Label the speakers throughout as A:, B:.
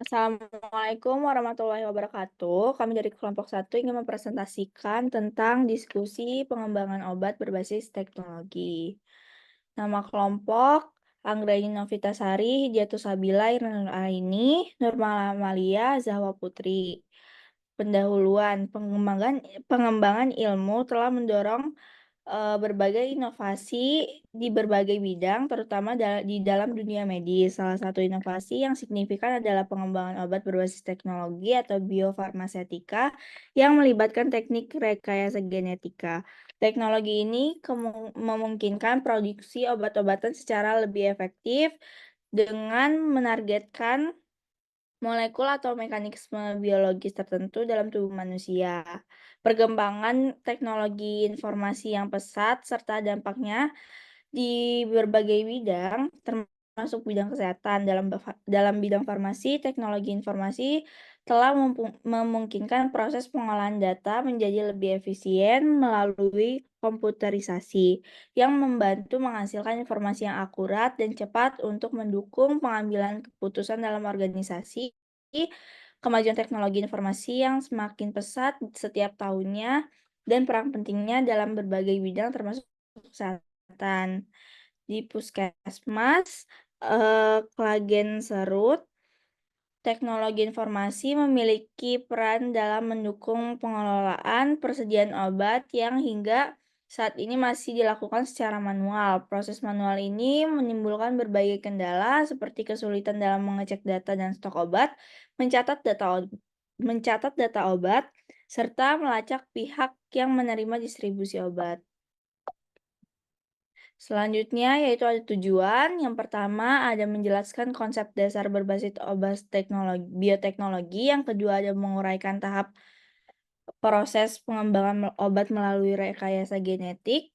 A: Assalamualaikum warahmatullahi wabarakatuh. Kami dari kelompok satu ingin mempresentasikan tentang diskusi pengembangan obat berbasis teknologi. Nama kelompok Anggraini Novitasari, Hidiatus Sabila, Irna Nur Aini, Nurmala Amalia, Zahwa Putri. Pendahuluan pengembangan ilmu telah mendorong berbagai inovasi di berbagai bidang, terutama di dalam dunia medis. Salah satu inovasi yang signifikan adalah pengembangan obat berbasis teknologi atau biofarmasetika yang melibatkan teknik rekayasa genetika. Teknologi ini memungkinkan produksi obat-obatan secara lebih efektif dengan menargetkan molekul atau mekanisme biologis tertentu dalam tubuh manusia. Perkembangan teknologi informasi yang pesat serta dampaknya di berbagai bidang, termasuk bidang kesehatan. Dalam bidang farmasi, teknologi informasi telah memungkinkan proses pengolahan data menjadi lebih efisien melalui komputerisasi, yang membantu menghasilkan informasi yang akurat dan cepat untuk mendukung pengambilan keputusan dalam organisasi. Kemajuan teknologi informasi yang semakin pesat setiap tahunnya dan peran pentingnya dalam berbagai bidang termasuk kesehatan. Di Puskesmas, Klagen Serut, teknologi informasi memiliki peran dalam mendukung pengelolaan persediaan obat yang hingga saat ini masih dilakukan secara manual. Proses manual ini menimbulkan berbagai kendala seperti kesulitan dalam mengecek data dan stok obat, mencatat data obat, serta melacak pihak yang menerima distribusi obat. Selanjutnya yaitu ada tujuan. Yang pertama ada menjelaskan konsep dasar berbasis obat bioteknologi. Yang kedua ada menguraikan tahap proses pengembangan obat melalui rekayasa genetik.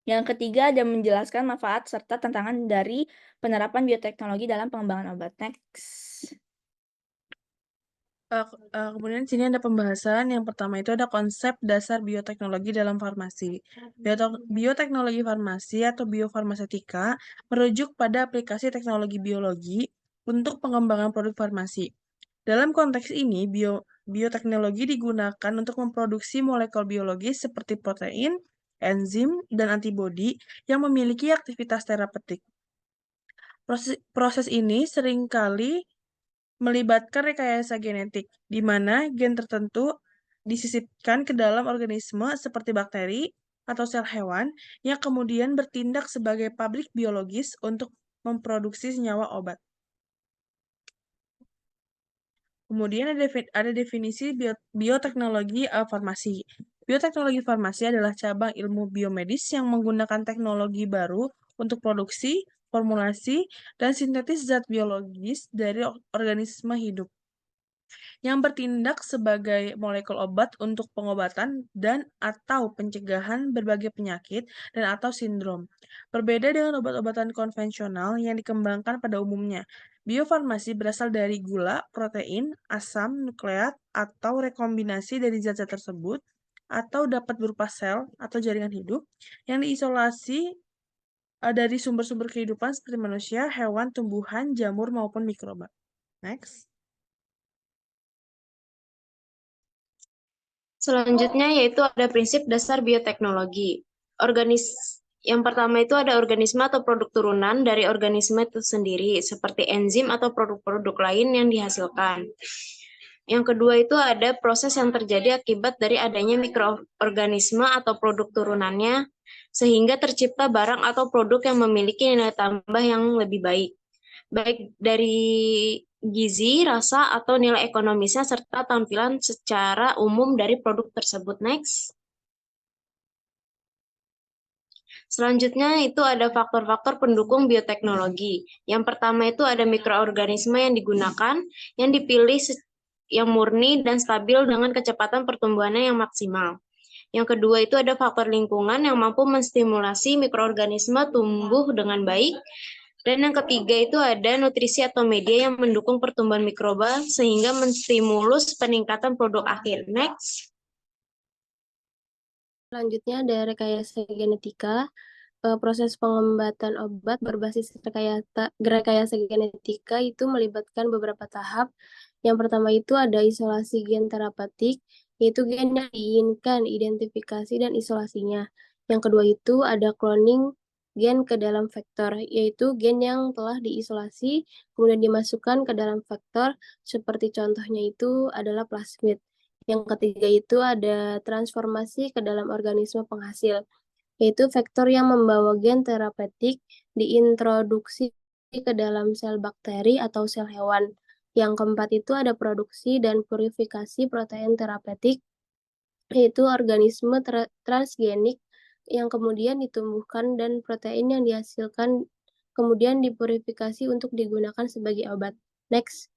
A: Yang ketiga ada menjelaskan manfaat serta tantangan dari penerapan bioteknologi dalam pengembangan obat. Next.
B: Kemudian sini ada pembahasan. Yang pertama itu ada konsep dasar bioteknologi dalam farmasi. Bioteknologi farmasi atau biofarmasetika merujuk pada aplikasi teknologi biologi untuk pengembangan produk farmasi. Dalam konteks ini, bioteknologi digunakan untuk memproduksi molekul biologis seperti protein, enzim, dan antibodi yang memiliki aktivitas terapeutik. Proses ini seringkali melibatkan rekayasa genetik, di mana gen tertentu disisipkan ke dalam organisme seperti bakteri atau sel hewan yang kemudian bertindak sebagai pabrik biologis untuk memproduksi senyawa obat. Kemudian ada definisi bioteknologi farmasi. Bioteknologi farmasi adalah cabang ilmu biomedis yang menggunakan teknologi baru untuk produksi, formulasi, dan sintetis zat biologis dari organisme hidup yang bertindak sebagai molekul obat untuk pengobatan dan atau pencegahan berbagai penyakit dan atau sindrom. Berbeda dengan obat-obatan konvensional yang dikembangkan pada umumnya, biofarmasi berasal dari gula, protein, asam nukleat, atau rekombinasi dari zat-zat tersebut, atau dapat berupa sel atau jaringan hidup yang diisolasi dari sumber-sumber kehidupan seperti manusia, hewan, tumbuhan, jamur, maupun mikroba. Next.
C: Selanjutnya yaitu ada prinsip dasar bioteknologi. Yang pertama itu ada organisme atau produk turunan dari organisme itu sendiri, seperti enzim atau produk-produk lain yang dihasilkan. Yang kedua itu ada proses yang terjadi akibat dari adanya mikroorganisme atau produk turunannya, sehingga tercipta barang atau produk yang memiliki nilai tambah yang lebih baik, baik dari gizi, rasa, atau nilai ekonomisnya, serta tampilan secara umum dari produk tersebut. Next. Selanjutnya itu ada faktor-faktor pendukung bioteknologi. Yang pertama itu ada mikroorganisme yang digunakan, yang dipilih yang murni dan stabil dengan kecepatan pertumbuhannya yang maksimal. Yang kedua itu ada faktor lingkungan yang mampu menstimulasi mikroorganisme tumbuh dengan baik. Dan yang ketiga itu ada nutrisi atau media yang mendukung pertumbuhan mikroba sehingga menstimulus peningkatan produk akhir. Next.
D: Selanjutnya ada rekayasa genetika. proses pengembatan obat berbasis rekayasa genetika itu melibatkan beberapa tahap. Yang pertama itu ada isolasi gen terapeutik, yaitu gen yang diinginkan, identifikasi dan isolasinya. Yang kedua itu ada cloning gen ke dalam vektor, yaitu gen yang telah diisolasi, kemudian dimasukkan ke dalam vektor, seperti contohnya itu adalah plasmid. Yang ketiga itu ada transformasi ke dalam organisme penghasil, yaitu vektor yang membawa gen terapeutik diintroduksi ke dalam sel bakteri atau sel hewan. Yang keempat itu ada produksi dan purifikasi protein terapeutik, yaitu organisme transgenik yang kemudian ditumbuhkan dan protein yang dihasilkan kemudian dipurifikasi untuk digunakan sebagai obat. Next.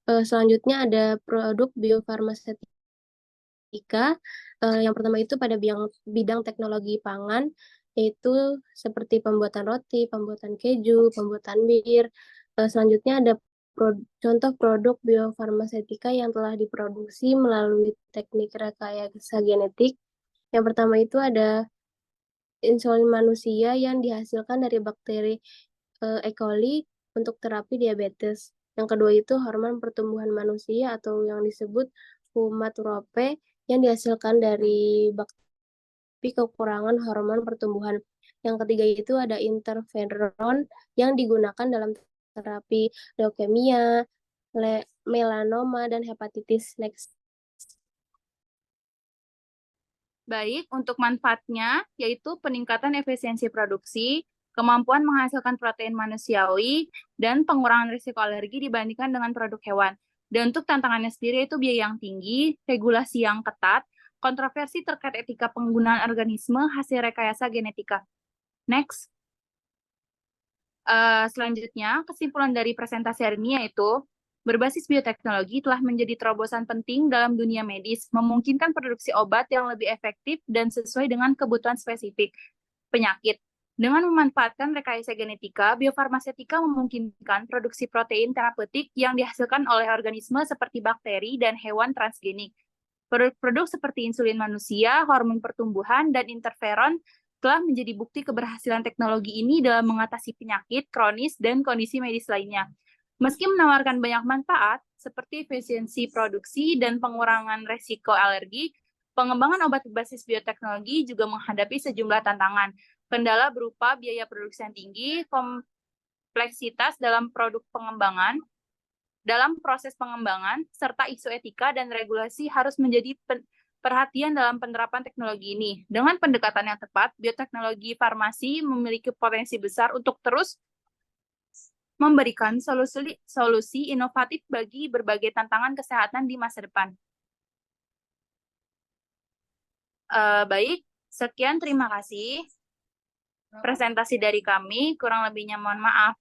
D: Selanjutnya ada produk biofarmasetika. Yang pertama itu pada bidang teknologi pangan, yaitu seperti pembuatan roti, pembuatan keju, pembuatan bir. Selanjutnya ada contoh produk biofarmasetika yang telah diproduksi melalui teknik rekayasa genetik. Yang pertama itu ada insulin manusia yang dihasilkan dari bakteri E. coli untuk terapi diabetes. Yang kedua itu hormon pertumbuhan manusia atau yang disebut humatrope yang dihasilkan dari bakteri kekurangan hormon pertumbuhan. Yang ketiga itu ada interferon yang digunakan dalam terapi leukemia, melanoma, dan hepatitis. Next.
A: Baik, untuk manfaatnya yaitu peningkatan efisiensi produksi, kemampuan menghasilkan protein manusiawi, dan pengurangan risiko alergi dibandingkan dengan produk hewan. Dan untuk tantangannya sendiri itu biaya yang tinggi, regulasi yang ketat, kontroversi terkait etika penggunaan organisme hasil rekayasa genetika. Next. Selanjutnya, kesimpulan dari presentasi hari ini yaitu berbasis bioteknologi telah menjadi terobosan penting dalam dunia medis, memungkinkan produksi obat yang lebih efektif dan sesuai dengan kebutuhan spesifik penyakit. Dengan memanfaatkan rekayasa genetika, biofarmasetika memungkinkan produksi protein terapeutik yang dihasilkan oleh organisme seperti bakteri dan hewan transgenik. Produk-produk seperti insulin manusia, hormon pertumbuhan, dan interferon telah menjadi bukti keberhasilan teknologi ini dalam mengatasi penyakit kronis dan kondisi medis lainnya. Meski menawarkan banyak manfaat, seperti efisiensi produksi dan pengurangan resiko alergi, pengembangan obat berbasis bioteknologi juga menghadapi sejumlah tantangan. Kendala berupa biaya produksi yang tinggi, kompleksitas dalam proses pengembangan, serta isu etika dan regulasi harus menjadi perhatian dalam penerapan teknologi ini. Dengan pendekatan yang tepat, bioteknologi farmasi memiliki potensi besar untuk terus memberikan solusi inovatif bagi berbagai tantangan kesehatan di masa depan. Baik, sekian terima kasih presentasi dari kami. Kurang lebihnya mohon maaf.